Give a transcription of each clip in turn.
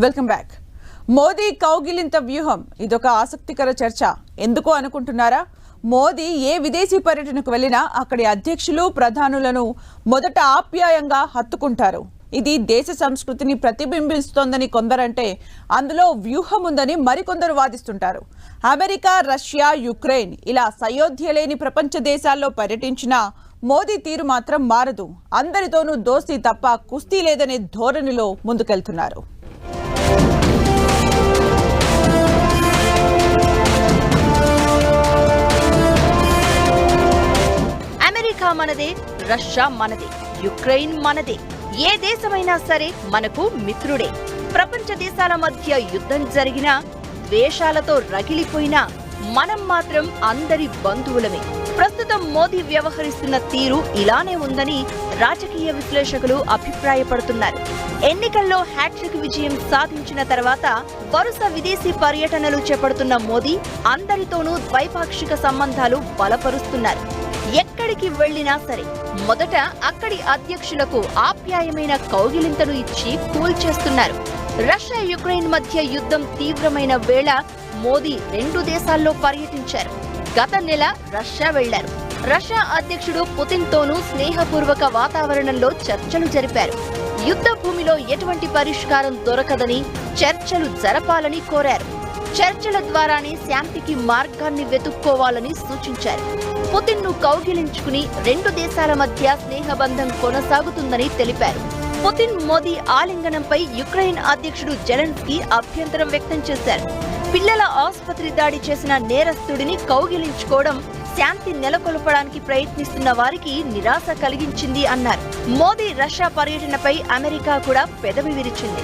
Welcome back. Modi కౌగిలింత వ్యూహం ఇదొక ఆసక్తికర చర్చ. ఎందుకు అనుకుంటున్నారా? మోదీ ఏ విదేశీ పర్యటనకు వెళ్ళినా అక్కడి అధ్యక్షులు ప్రధానులను మొదట ఆప్యాయంగా హత్తుకుంటారు. ఇది దేశ సంస్కృతిని ప్రతిబింబిస్తోందని కొందరంటే అందులో వ్యూహం ఉందని మరికొందరు వాదిస్తుంటారు. అమెరికా, రష్యా, యుక్రెయిన్ ఇలా సయోధ్య లేని ప్రపంచ దేశాల్లో పర్యటించిన మోదీ తీరు మాత్రం మారదు. అందరితోనూ దోస్తీ తప్ప కుస్తీ లేదనే ధోరణిలో ముందుకెళ్తున్నారు. అమెరికా మనదే, రష్యా మనదే, యుక్రెయిన్ మనదే. ఏ దేశమైనా సరే మనకు మిత్రుడే. ప్రపంచ దేశాల మధ్య యుద్ధం జరిగినా, ద్వేషాలతో రగిలిపోయినా మనం మాత్రం అందరి బంధువులమే. ప్రస్తుతం మోదీ వ్యవహరిస్తున్న తీరు ఇలానే ఉందని రాజకీయ విశ్లేషకులు అభిప్రాయపడుతున్నారు. ఎన్నికల్లో హ్యాట్రిక్ విజయం సాధించిన తర్వాత వరుస విదేశీ పర్యటనలు చేపడుతున్న మోదీ అందరితోనూ ద్వైపాక్షిక సంబంధాలు బలపరుస్తున్నారు. ఎక్కడికి వెళ్లినా సరే మొదట అక్కడి అధ్యక్షులకు ఆప్యాయమైన కౌగిలింతను ఇచ్చి కూల్ చేస్తున్నారు. రష్యా, యుక్రెయిన్ మధ్య యుద్ధం తీవ్రమైన వేళ మోదీ 2 దేశాల్లో పర్యటించారు. గత నెల రష్యా వెళ్లారు. రష్యా అధ్యక్షుడు పుతిన్ తోనూ స్నేహపూర్వక వాతావరణంలో చర్చలు జరిపారు. యుద్ధ భూమిలో ఎటువంటి పరిష్కారం దొరకదని చర్చలు జరపాలని కోరారు. చర్చల ద్వారానే శాంతికి మార్గాన్ని వెతుక్కోవాలని సూచించారు. పుతిన్ ను కౌగిలించుకుని 2 దేశాల మధ్య స్నేహబంధం కొనసాగుతుందని తెలిపారు. పుతిన్ మోదీ ఆలింగనంపై యుక్రెయిన్ అధ్యక్షుడు జెలెన్స్కీ అభ్యంతరం వ్యక్తం చేశారు. పిల్లల ఆసుపత్రి దాడి చేసిన నేరస్తుడిని కౌగిలించుకోవడం శాంతి నెలకొల్పడానికి ప్రయత్నిస్తున్న వారికి నిరాశ కలిగించింది అన్నారు. మోదీ రష్యా పర్యటనపై అమెరికా కూడా పెదవి విరిచింది.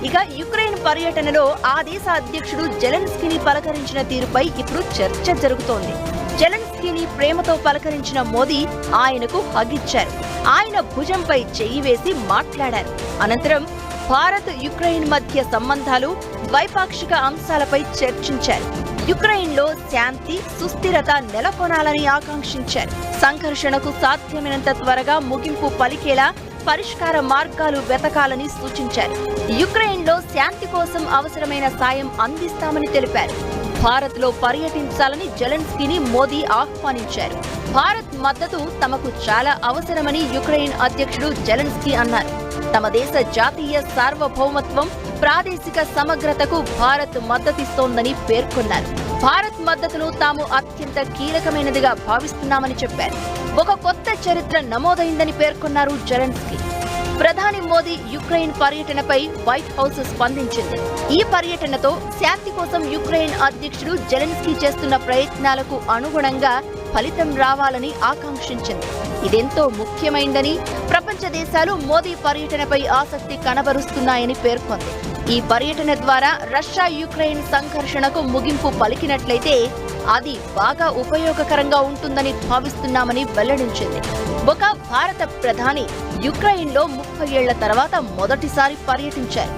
ఇక యుక్రెయిన్ పర్యటనలో ఆ దేశ అధ్యక్షుడు జెలెన్స్కీని పలకరించిన తీరుపై ఇప్పుడు చర్చ జరుగుతోంది. జెలెన్స్కీని ప్రేమతో పలకరించిన మోదీ ఆయనకు హగ్ ఇచ్చారు. ఆయన భుజంపై చెయ్యి వేసి మాట్లాడారు. అనంతరం భారత్, యుక్రెయిన్ మధ్య సంబంధాలు, ద్వైపాక్షిక అంశాలపై చర్చించారు. యుక్రెయిన్లో శాంతి, సుస్థిరత నెలకొనాలని ఆకాంక్షించారు. సంఘర్షణకు సాధ్యమైనంత త్వరగా ముగింపు పలికేలా పరిష్కార మార్గాలు వెతకాలని సూచించారు. యుక్రెయిన్లో శాంతి కోసం అవసరమైన సాయం అందిస్తామని తెలిపారు. భారత్లో పర్యటించాలని జెలెన్స్కీని మోదీ ఆహ్వానించారు. భారత్ మద్దతు తమకు చాలా అవసరమని యుక్రెయిన్ అధ్యక్షుడు జెలెన్స్కీ అన్నారు. తమ దేశ జాతీయ సార్వభౌమత్వం, ప్రాదేశిక సమగ్రతకు భారత్ మద్దతిస్తోందని పేర్కొన్నారు. భారత్ మద్దతును తాము అత్యంత కీలకమైనదిగా భావిస్తున్నామని చెప్పారు. ఒక కొత్త చరిత్ర నమోదైందని పేర్కొన్నారు జెలెన్స్కీ. ప్రధాని మోదీ యుక్రెయిన్ పర్యటనపై వైట్ హౌస్ స్పందించింది. ఈ పర్యటనతో శాంతి కోసం యుక్రెయిన్ అధ్యక్షుడు జెలెన్స్కీ చేస్తున్న ప్రయత్నాలకు అనుగుణంగా ఫలితం రావాలని ఆకాంక్షించింది. ఇదెంతో ముఖ్యమైందని, ప్రపంచ దేశాలు మోదీ పర్యటనపై ఆసక్తి కనబరుస్తున్నాయని పేర్కొంది. ఈ పర్యటన ద్వారా రష్యా, యుక్రెయిన్ సంఘర్షణకు ముగింపు పలికినట్లయితే అది బాగా ఉపయోగకరంగా ఉంటుందని భావిస్తున్నామని వెల్లడించింది. ఒక భారత ప్రధాని యుక్రెయిన్లో 30 ఏళ్ల తర్వాత మొదటిసారి పర్యటించారు.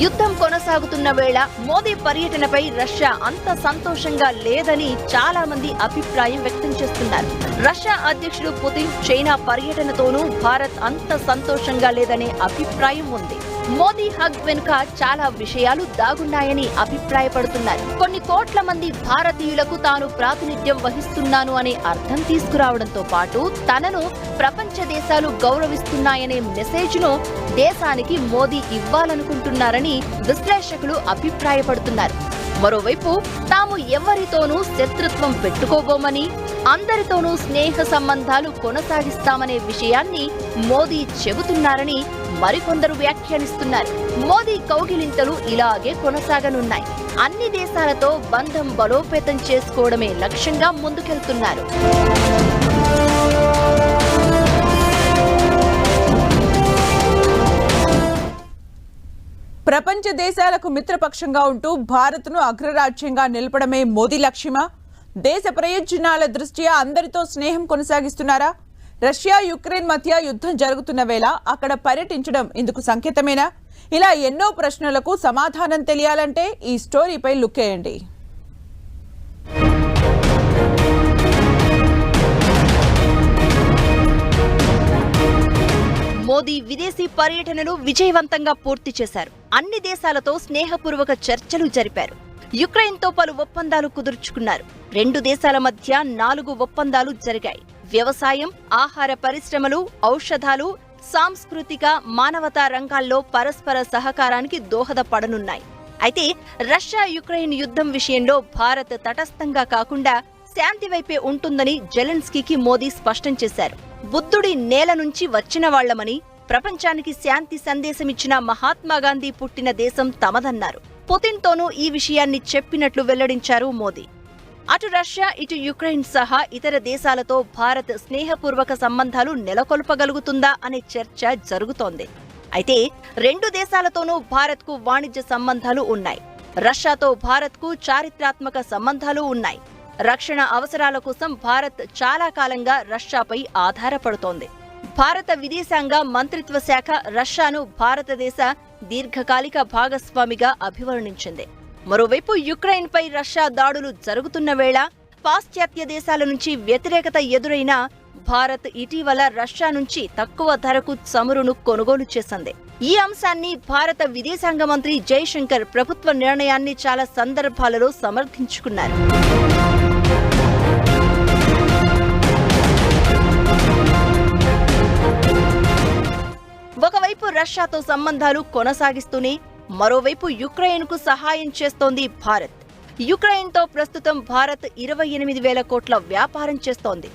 యుద్ధం కొనసాగుతున్న వేళ మోదీ పర్యటనపై రష్యా అంత సంతోషంగా లేదని చాలా మంది అభిప్రాయం వ్యక్తం చేస్తున్నారు. రష్యా అధ్యక్షుడు పుతిన్, చైనా పర్యటనతోనూ భారత్ అంత సంతోషంగా లేదనే అభిప్రాయం ఉంది. మోదీ హగ్ వెనుక చాలా విషయాలు దాగున్నాయని అభిప్రాయపడుతున్నారు. కొన్ని కోట్ల మంది భారతీయులకు తాను ప్రాతినిధ్యం వహిస్తున్నాను అనే అర్థం తీసుకురావడంతో పాటు తనను ప్రపంచ దేశాలు గౌరవిస్తున్నాయనే మెసేజ్ను దేశానికి మోదీ ఇవ్వాలనుకుంటున్నారని విశ్లేషకులు అభిప్రాయపడుతున్నారు. మరోవైపు తాము ఎవరితోనూ శత్రుత్వం పెట్టుకోబోమని, అందరితోనూ స్నేహ సంబంధాలు కొనసాగిస్తామనే విషయాన్ని మోదీ చెబుతున్నారని మరికొందరు వ్యాఖ్యానిస్తున్నారు. మోదీ కౌగిలింతలు ఇలాగే కొనసాగనున్నాయి. అన్ని దేశాలతో బంధం బలోపేతం చేసుకోవడమే లక్ష్యంగా ముందుకెళ్తున్నారు. ప్రపంచ దేశాలకు మిత్రపక్షంగా ఉంటూ భారత్ను అగ్రరాజ్యంగా నిలపడమే మోదీ లక్ష్యమా? దేశ ప్రయోజనాల దృష్ట్యా అందరితో స్నేహం కొనసాగిస్తున్నారా? రష్యా, యుక్రెయిన్ మధ్య యుద్ధం జరుగుతున్న వేళ అక్కడ పర్యటించడం ఇందుకు సంకేతమేనా? ఇలా ఎన్నో ప్రశ్నలకు సమాధానం తెలియాలంటే ఈ స్టోరీపై లుక్ వేయండి. మోదీ విదేశీ పర్యటనలు విజయవంతంగా పూర్తి చేశారు. అన్ని దేశాలతో స్నేహపూర్వక చర్చలు జరిపారు. యుక్రెయిన్తో పలు ఒప్పందాలు కుదుర్చుకున్నారు. 2 దేశాల మధ్య 4 ఒప్పందాలు జరిగాయి. వ్యవసాయం, ఆహార పరిశ్రమలు, ఔషధాలు, సాంస్కృతిక, మానవతా రంగాల్లో పరస్పర సహకారానికి దోహదపడనున్నాయి. అయితే రష్యా యుక్రెయిన్ యుద్ధం విషయంలో భారత్ తటస్థంగా కాకుండా శాంతి వైపే ఉంటుందని జెలెన్స్కీకి మోదీ స్పష్టం చేశారు. బుద్ధుడి నేల నుంచి వచ్చిన వాళ్లమని, ప్రపంచానికి శాంతి సందేశమిచ్చిన మహాత్మాగాంధీ పుట్టిన దేశం తమదన్నారు. పుతిన్తోనూ ఈ విషయాన్ని చెప్పినట్లు వెల్లడించారు మోదీ. అటు రష్యా, ఇటు యుక్రెయిన్ సహా ఇతర దేశాలతో భారత్ స్నేహపూర్వక సంబంధాలు నెలకొల్పగలుగుతుందా అనే చర్చ జరుగుతోంది. అయితే 2 దేశాలతోనూ భారత్కు వాణిజ్య సంబంధాలు ఉన్నాయి. రష్యాతో భారత్కు చారిత్రాత్మక సంబంధాలు ఉన్నాయి. రక్షణ అవసరాల కోసం భారత్ చాలా కాలంగా రష్యాపై ఆధారపడుతోంది. భారత విదేశాంగ మంత్రిత్వ శాఖ రష్యాను భారతదేశ దీర్ఘకాలిక భాగస్వామిగా అభివర్ణించింది. మరోవైపు యుక్రెయిన్పై రష్యా దాడులు జరుగుతున్న వేళ పాశ్చాత్య దేశాల నుంచి వ్యతిరేకత ఎదురైనా భారత్ ఇటీవల రష్యా నుంచి తక్కువ ధరకు చమురును కొనుగోలు చేసింది. ఈ అంశాన్ని భారత విదేశాంగ మంత్రి జైశంకర్ ప్రభుత్వ నిర్ణయాన్ని చాలా సందర్భాలలో సమర్థించుకున్నారు. ఒకవైపు రష్యాతో సంబంధాలు కొనసాగిస్తూనే మరోవైపు యుక్రెయిన్కు సహాయం చేస్తోంది భారత్. యుక్రెయిన్తో ప్రస్తుతం భారత్ 28,000 కోట్ల వ్యాపారం చేస్తోంది.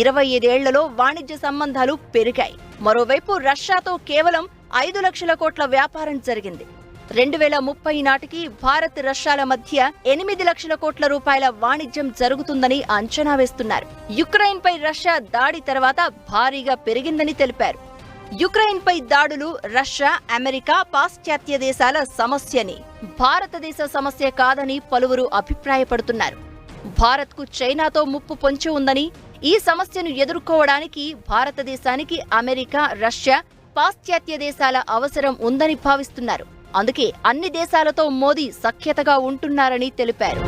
25 ఏళ్లలో వాణిజ్య సంబంధాలు పెరిగాయి. మరోవైపు రష్యాతో కేవలం 5 లక్షల కోట్ల వ్యాపారం జరిగింది. 2030 నాటికి భారత్ రష్యాల మధ్య 8 లక్షల కోట్ల రూపాయల వాణిజ్యం జరుగుతుందని అంచనా వేస్తున్నారు. యుక్రెయిన్పై రష్యా దాడి తర్వాత భారీగా పెరిగిందని తెలిపారు. యుక్రెయిన్పై దాడులు రష్యా, అమెరికా, పాశ్చాత్య దేశాల సమస్యని, భారతదేశ సమస్య కాదని పలువురు అభిప్రాయపడుతున్నారు. భారత్కు చైనాతో ముప్పు పొంచి ఉందని, ఈ సమస్యను ఎదుర్కోవడానికి భారతదేశానికి అమెరికా, రష్యా, పాశ్చాత్య దేశాల అవసరం ఉందని భావిస్తున్నారు. అందుకే అన్ని దేశాలతో మోదీ సఖ్యతగా ఉంటున్నారని తెలిపారు.